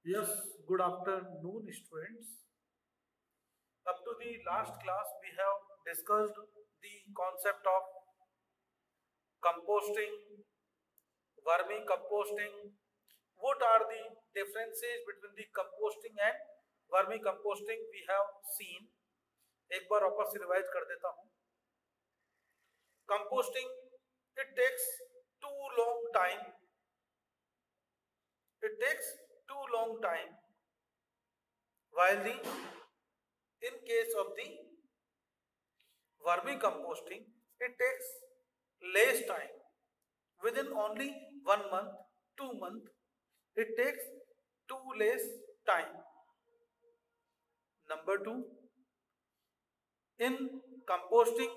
Yes, good afternoon, students. Up to the last class, we have discussed the concept of composting, vermicomposting. What are the differences between the composting and vermicomposting? We have seen. एक बार वापस से revise कर देता हूँ. Composting, it takes too long time. It takes too long time. While in case of the vermicomposting, it takes less time. Within only 1 month, 2 months, it takes too less time. Number two, in composting,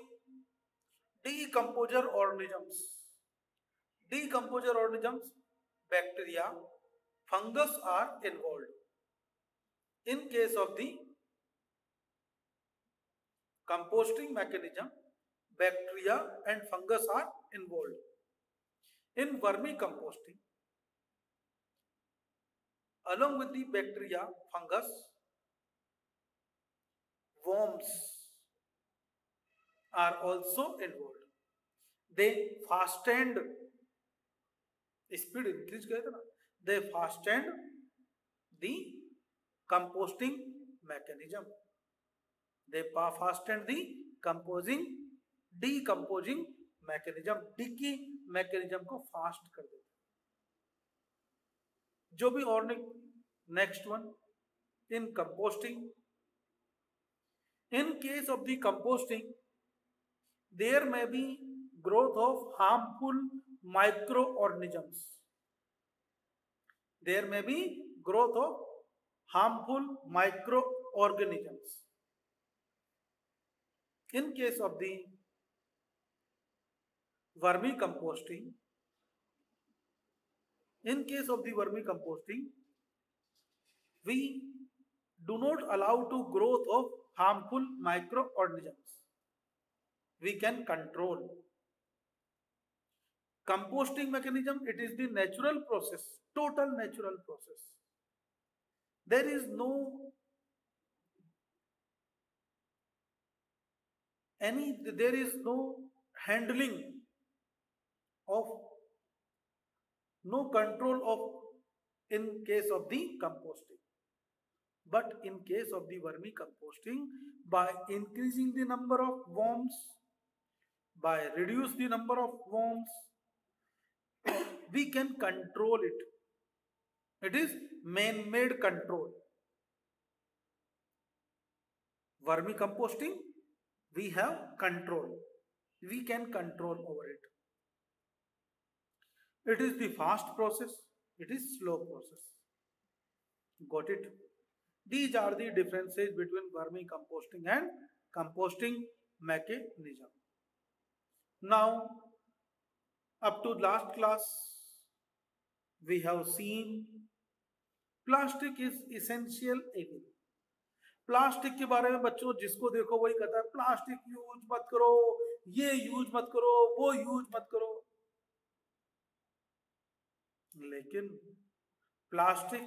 decomposer organisms, bacteria, fungus are involved. In case of the composting mechanism, bacteria and fungus are involved. In vermicomposting, along with the bacteria, fungus, worms are also involved. They fastened, speed increase किया था ना, they fastened the composting mechanism. They fastened the decomposing mechanism. Decay mechanism को fast कर देते. जो भी और next one, in composting, in case of the composting, there may be growth of harmful microorganisms. There may be growth of harmful microorganisms. In case of the vermicomposting, we do not allow to growth of harmful microorganisms. We can control. Composting mechanism, it is the natural process, total natural process. There is no handling of, no control of in case of the composting. But in case of the vermicomposting, by increasing the number of worms, by reduce the number of worms, we can control it. It is man-made control. Vermicomposting, we have control. We can control over it. It is the fast process. It is slow process. Got it? These are the differences between vermicomposting and composting mechanism. Now, up to last class, we have seen plastic is essential again. Plastic के बारे में बच्चों जिसको देखो वही कहता है plastic use मत करो, ये यूज मत करो, वो यूज मत करो. लेकिन plastic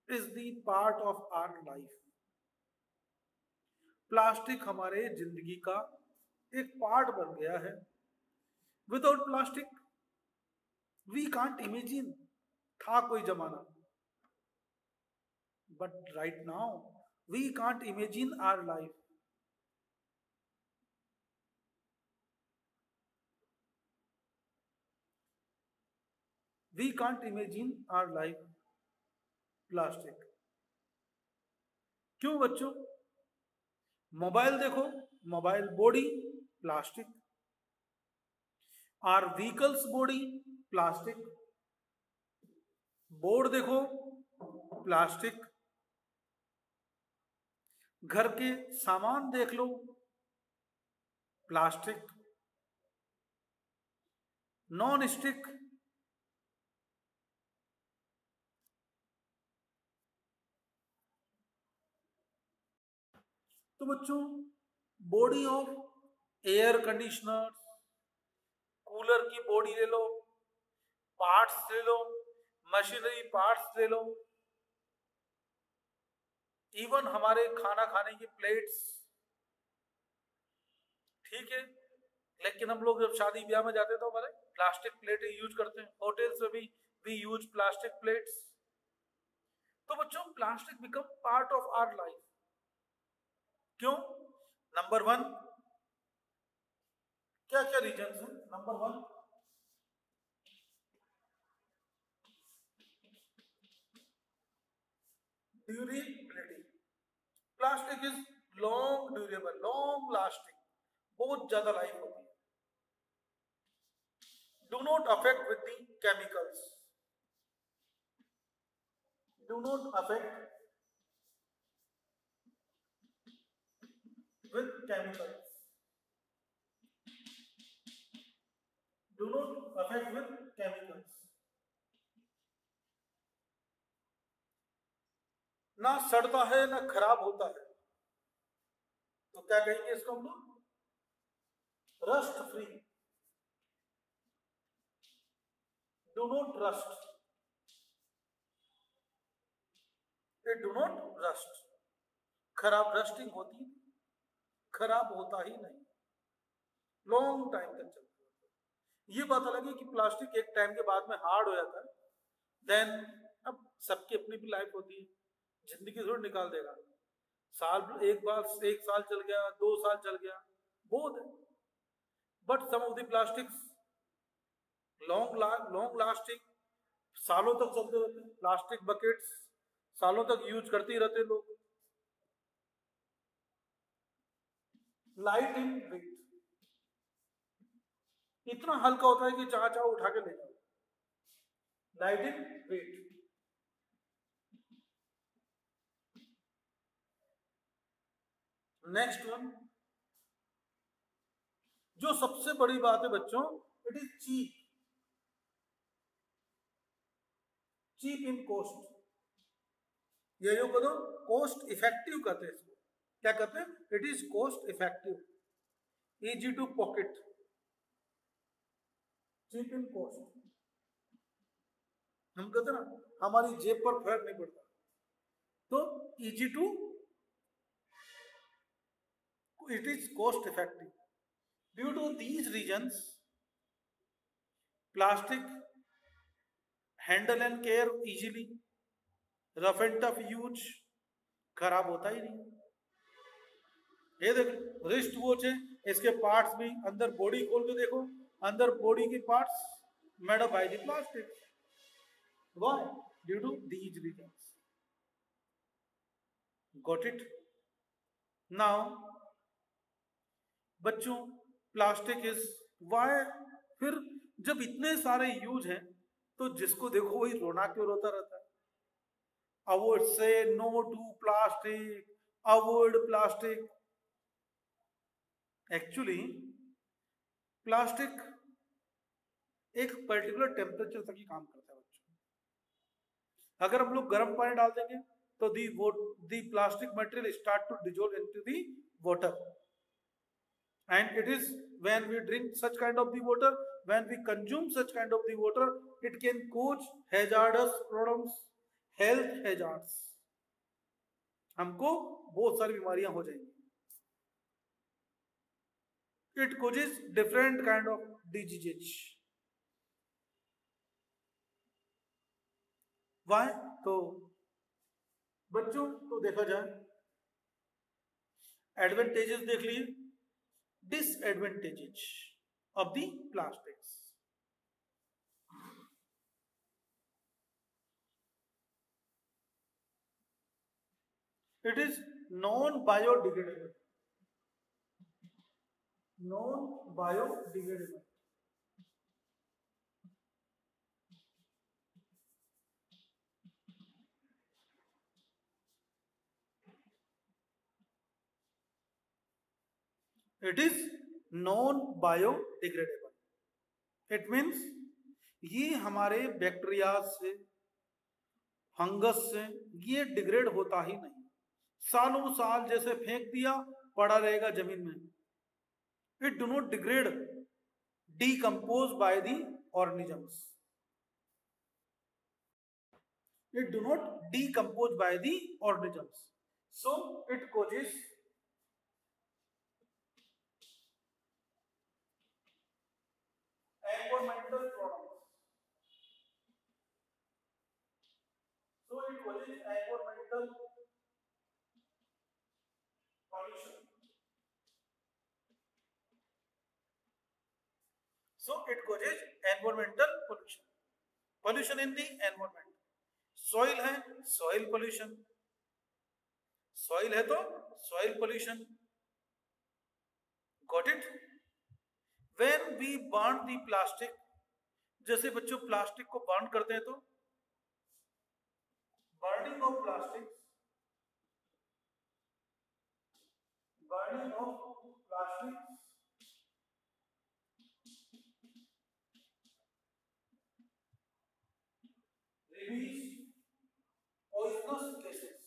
is the part of our life. Plastic हमारे जिंदगी का एक पार्ट बन गया है. Without plastic we can't imagine. था कोई जमाना, but right now we can't imagine our life. We can't imagine our life. Plastic. क्यों बच्चों? मोबाइल देखो, mobile body plastic. Our vehicles body plastic. Board देखो प्लास्टिक. घर के सामान देख लो प्लास्टिक. नॉन स्टिक, तो बच्चों body of air conditioner, cooler की बॉडी ले लो, पार्ट्स ले लो, मशीनरी पार्ट्स ले लो, इवन हमारे खाना खाने की प्लेट्स, ठीक है। लेकिन हम लोग जब शादी ब्याह में जाते हैं तो हमारे प्लास्टिक प्लेट यूज करते हैं, होटल्स में भी वी यूज प्लास्टिक प्लेट्स। तो बच्चों plastic become part of our life. क्यों? नंबर वन, क्या क्या रीजन है? Number one, durability. Plastic is long durable, long lasting, बहुत ज्यादा लाइफ होती है। Do not affect with the chemicals, do not affect with chemicals, do not affect with chemicals। ना सड़ता है ना खराब होता है, तो क्या कहेंगे इसको हम लोग? Rust free, do not rust, it do not rust. खराब रस्टिंग होती है, खराब होता ही नहीं, लॉन्ग टाइम तक चलता है। ये बात अलग है कि प्लास्टिक एक टाइम के बाद में हार्ड हो जाता है, देन अब सबकी अपनी भी लाइफ होती है, जिंदगी थोड़ी निकाल देगा। साल एक साल चल गया, 2 साल चल गया, बहुत है। But some of the plastics long lasting, सालों तक चलते रहते हैं। प्लास्टिक बकेट्स सालों तक यूज करते ही रहते लोग। लाइट इन वेट, इतना हल्का होता है कि चाह चाहो उठा के ले जाओ। Light in weight. Next one, जो सबसे बड़ी बात है बच्चों, it is cheap, cheap in cost. ये जो कदम कॉस्ट इफेक्टिव कहते हैं इसको, क्या कहते हैं? It is cost effective, easy to pocket, cheap in cost. हम कहते हैं ना हमारी जेब पर फर्क नहीं पड़ता, तो easy to, it is cost effective. Due to these reasons, plastic handle and care easily, rough and tough use, खराब होता ही नहीं। ये देखो रिस्ट वॉच है, इसके पार्ट्स भी अंदर, बॉडी खोल के देखो, अंदर बॉडी के parts made up by the plastic. Why? Due to these reasons. Got it? Now बच्चों प्लास्टिक इज वाई, फिर जब इतने सारे यूज हैं तो जिसको देखो वही रोना क्यों रोता रहता है? Avoid say no to plastic, avoid plastic. Actually plastic एक पर्टिकुलर टेम्परेचर तक ही काम करता है बच्चों। अगर हम लोग गर्म पानी डाल देंगे तो the plastic material start to dissolve into the water, and it is when we drink such kind of the water, when we consume such kind of the water, it can cause hazardous problems, health hazards, हमको बहुत सारी बीमारियां हो जाएंगी। it causes different kind of diseases। why? तो बच्चों तो देखा जाए एडवांटेजेस देख लिए, disadvantages of the plastics। It is non-biodegradable, non-biodegradable। It is non-biodegradable, it means ये हमारे बैक्टीरिया से, फंगस से ये डिग्रेड होता ही नहीं, सालों साल जैसे फेंक दिया पड़ा रहेगा जमीन में। It do not degrade, decompose by the organisms. it do not decompose by the organisms, so it causes environmental problems. So it causes environmental pollution. So it causes environmental pollution. Pollution in the environment. Soil है, soil pollution. Soil है तो soil pollution. Got it? When we burn the plastic, जैसे बच्चों plastic को burn करते हैं तो burning of plastic release poisonous gases.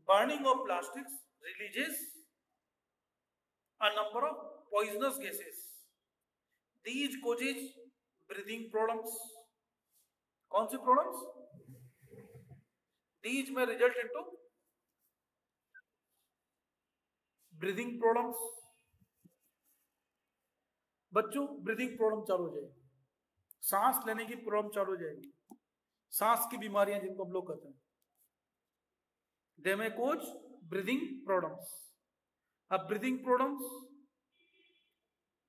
Burning of plastics releases a number of poisonous gases. These causes breathing problems. कौन सी problems? These may result into breathing problems. बच्चों breathing problem चालू हो जाएगी, सांस लेने की प्रॉब्लम चालू हो जाएगी, सांस की बीमारियां जिनको हम लोग कहते हैं, दे में कोच ब्रीदिंग प्रॉब्लम्स. अब breathing problems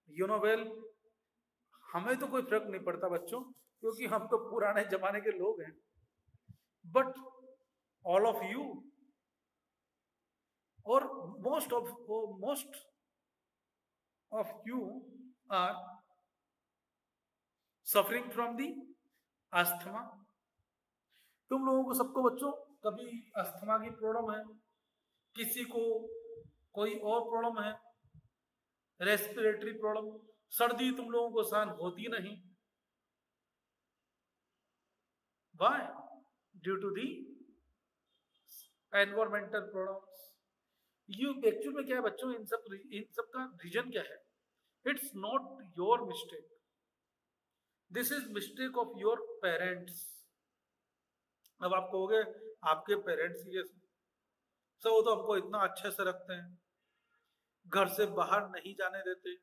you know well, हमें तो कोई फर्क नहीं पड़ता बच्चों, क्योंकि हम तो पुराने जमाने के लोग हैं, बट ऑल ऑफ यू और most of you are suffering from the asthma. तुम लोगों को सबको बच्चों कभी अस्थमा की प्रॉब्लम है, किसी को कोई और प्रॉब्लम है, रेस्पिरेटरी प्रॉब्लम, सर्दी तुम लोगों को सहन होती नहीं. Why? Due to the environmental problems. You actual में क्या है बच्चों, इन सब का रीजन क्या है? It's not your mistake. This is mistake of your parents. अब आप कहोगे आपके पेरेंट्स ये सब, वो तो हमको इतना अच्छे से रखते हैं, घर से बाहर नहीं जाने देते,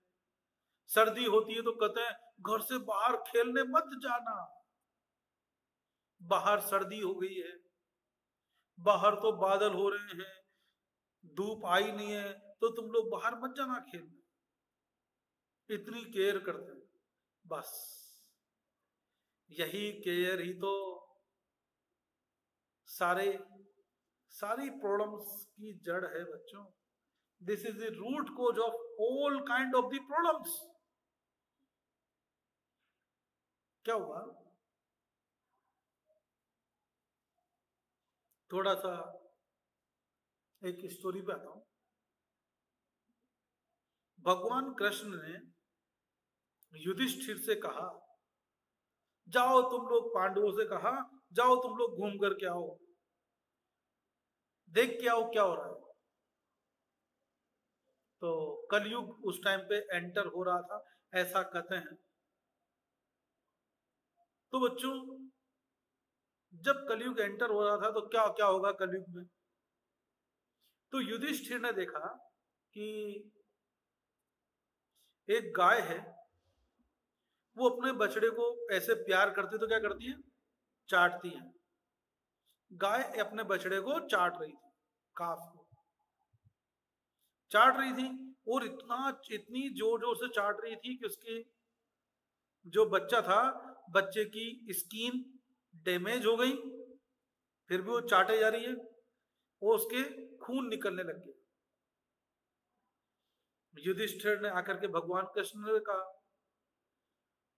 सर्दी होती है तो कहते हैं घर से बाहर खेलने मत जाना, बाहर सर्दी हो गई है, बाहर तो बादल हो रहे हैं, धूप आई नहीं है, तो तुम लोग बाहर मत जाना खेलने. इतनी केयर करते हैं. बस यही केयर ही तो सारी प्रॉब्लम्स की जड़ है बच्चों. This is the root cause of all kind of the problems. क्या हुआ, थोड़ा सा एक स्टोरी पे आता हूं. भगवान कृष्ण ने युधिष्ठिर से कहा, जाओ तुम लोग, पांडवों से कहा जाओ तुम लोग घूम करके आओ, देख के आओ क्या हो रहा है. तो कलयुग उस टाइम पे एंटर हो रहा था, ऐसा कहते हैं. तो बच्चों जब कलयुग एंटर हो रहा था तो क्या क्या होगा कलयुग में? तो युधिष्ठिर ने देखा कि एक गाय है, वो अपने बछड़े को ऐसे प्यार करती तो क्या करती है, चाटती है. गाय अपने बछड़े को चाट रही थी, काफ को चाट रही थी, और इतनी जोर जोर से चाट रही थी कि उसके जो बच्चा था, बच्चे की स्किन डैमेज हो गई, फिर भी वो चाटे जा रही है, वो उसके खून निकलने लग गया. युधिष्ठिर ने आकर के भगवान कृष्ण ने कहा,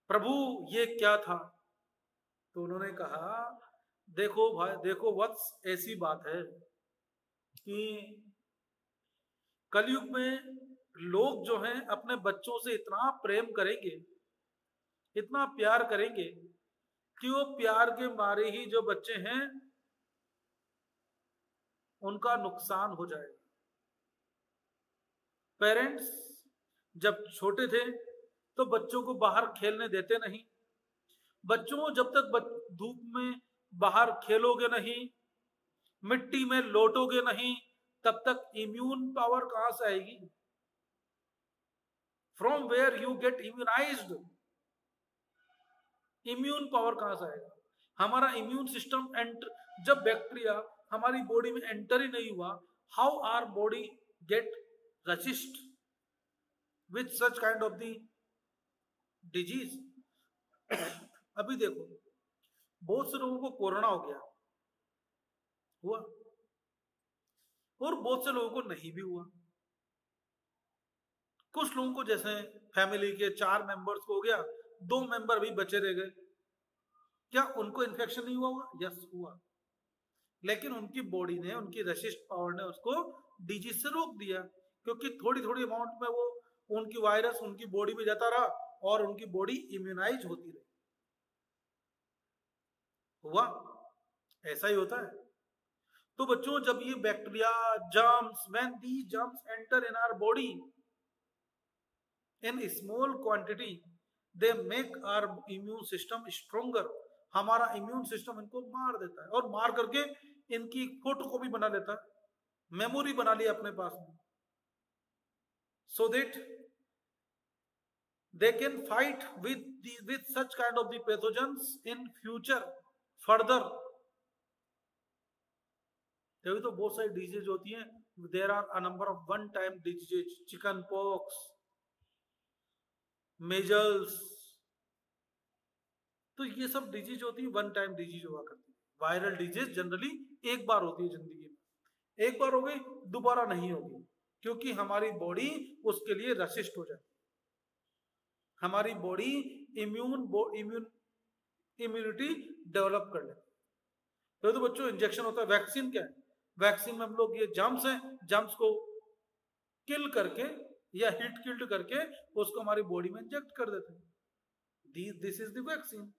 प्रभु ये क्या था? तो उन्होंने कहा, देखो भाई, देखो वत्स, ऐसी बात है कि कलयुग में लोग जो हैं अपने बच्चों से इतना प्रेम करेंगे, इतना प्यार करेंगे कि वो प्यार के मारे ही जो बच्चे हैं उनका नुकसान हो जाएगा. पेरेंट्स जब छोटे थे तो बच्चों को बाहर खेलने देते नहीं। बच्चों को जब तक धूप में बाहर खेलोगे नहीं, मिट्टी में लोटोगे नहीं, तब तक इम्यून पावर कहां से आएगी? From where you get immunized? Immune power कहां से आएगा? हमारा इम्यून सिस्टम जब बैक्टीरिया हमारी बॉडी में एंटर ही नहीं हुआ, how our body get resist with such kind of the disease? अभी देखो, बहुत से लोगों को कोरोना हो गया, हुआ, और बहुत से लोगों को नहीं भी हुआ। कुछ लोगों को जैसे फैमिली के 4 मेंबर्स को हो गया, 2 मेंबर भी बचे रह गए, क्या उनको इन्फेक्शन नहीं हुआ? यस हुआ, लेकिन उनकी बॉडी ने, उनकी रेसिस्ट पावर ने उसको डिजीज से रोक दिया, क्योंकि थोड़ी थोड़ी अमाउंट में वो उनकी वायरस उनकी बॉडी में जाता रहा और उनकी बॉडी इम्यूनाइज होती रही। हुआ, ऐसा ही होता है। तो बच्चों, जब ये bacteria, germs, when these germs enter in our body in small quantity, they make our immune system stronger. हमारा इम्यून सिस्टम इनको मार देता है, और मार करके इनकी फोटोकॉपी बना लेता है, मेमोरी बना लिया अपने पास में, so that they can fight with such kind of the pathogens in future further। तभी तो बहुत सारी डिजीज होती हैं, there are a number of one time disease, chicken pox, measles, तो ये सब डिजीज होती है, वन टाइम डिजीज हुआ करती है। वायरल डिजीज जनरली एक बार होती है जिंदगी में, एक बार हो गई, दोबारा नहीं होगी, क्योंकि हमारी बॉडी उसके लिए रेसिस्ट हो जाती है। हमारी बॉडी इम्यूनिटी डेवलप कर लेती है। तो बच्चों, इंजेक्शन होता है। वैक्सीन क्या है? वैक्सीन में हम लोग ये जर्म्स हैं, जर्म्स को किल करके या हीट किल्ड करके उसको हमारी बॉडी में इंजेक्ट कर देते हैं। This is the vaccine.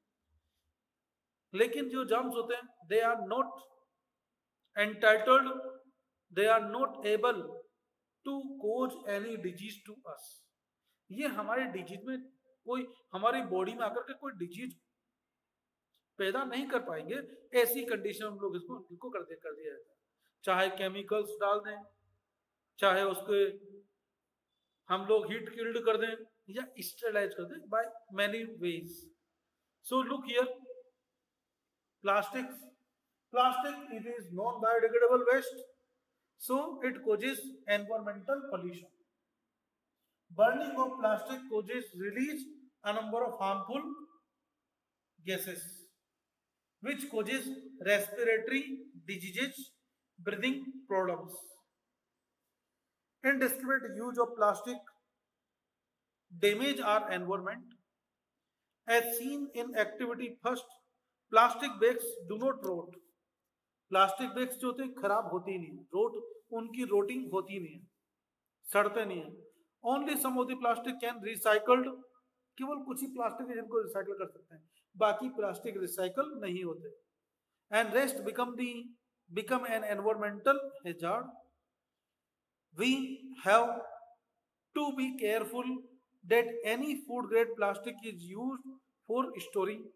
लेकिन जो जर्म्स होते हैं, they are not entitled, they are not able to cause any disease to us. ये हमारे डिजीज में कोई, हमारी बॉडी में आकर के कोई डिजीज पैदा नहीं कर पाएंगे। ऐसी कंडीशन हम लोग इनको कर दिया जाता है। चाहे केमिकल्स डाल दें, चाहे उसके हम लोग हीट किल्ड कर दें, या स्टेरिलाइज कर दें by many ways. So look here, plastic it is non-biodegradable waste, so it causes environmental pollution. Burning of plastic causes release a number of harmful gases which causes respiratory diseases, breathing problems. Indiscriminate use of plastic damage our environment, as seen in activity first। Plastic bags do not rot. Plastic bags जो होते हैं खराब होती नहीं, उनकी रोटिंग होती नहीं है, सड़ते नहीं है। Only some of the plastic can recycled, केवल कुछ ही प्लास्टिक है जिनको रिसाइकल कर सकते हैं, बाकी प्लास्टिक रिसाइकल नहीं होते। And rest become an environmental hazard. We have to be careful that any food grade plastic is used for storing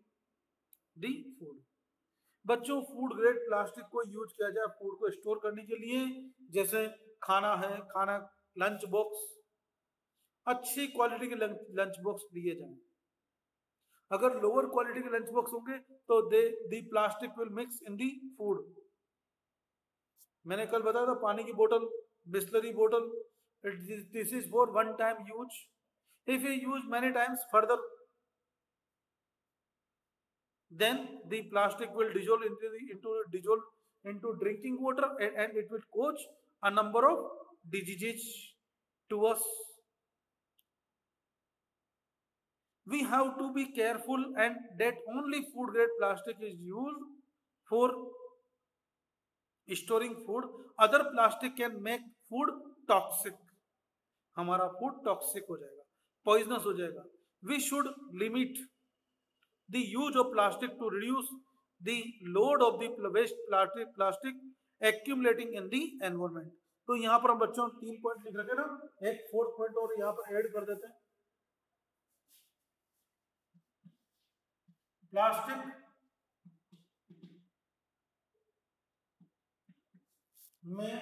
the food. बच्चों, फूड ग्रेड प्लास्टिक को यूज किया जाए फूड को स्टोर करने के लिए, जैसे खाना है, खाना लंच बॉक्स, अच्छी क्वालिटी के लंच बॉक्स लिए जाएं। अगर लोअर क्वालिटी के लंच बॉक्स होंगे तो the plastic will mix in the food. मैंने कल बताया था, पानी की बोतल, बिस्लरी बोतल, this is for one time use. If you use many times further, then the plastic will dissolve into drinking water, and it will cause a number of diseases to us. We have to be careful and that only food grade plastic is used for storing food. Other plastic can make food toxic। हमारा food toxic हो जाएगा, poisonous हो जाएगा। We should limit the use of plastic to reduce the load of the waste plastic accumulating in the environment। तो यहाँ पर हम बच्चों 3 पॉइंट लिख रखे ना, एक 4th पॉइंट और यहाँ पर ऐड कर देते हैं। प्लास्टिक में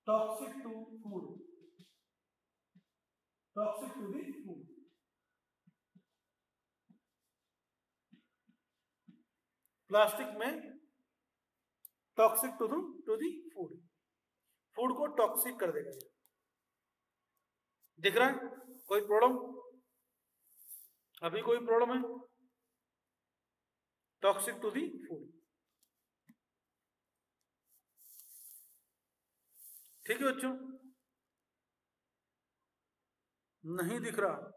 toxic to food, toxic to the food. Plastic में toxic to the food, food को टॉक्सिक कर देगा। दिख रहा है कोई प्रॉब्लम? अभी कोई प्रॉब्लम है? टॉक्सिक टू दी फूड, ठीक है बच्चों? नहीं दिख रहा?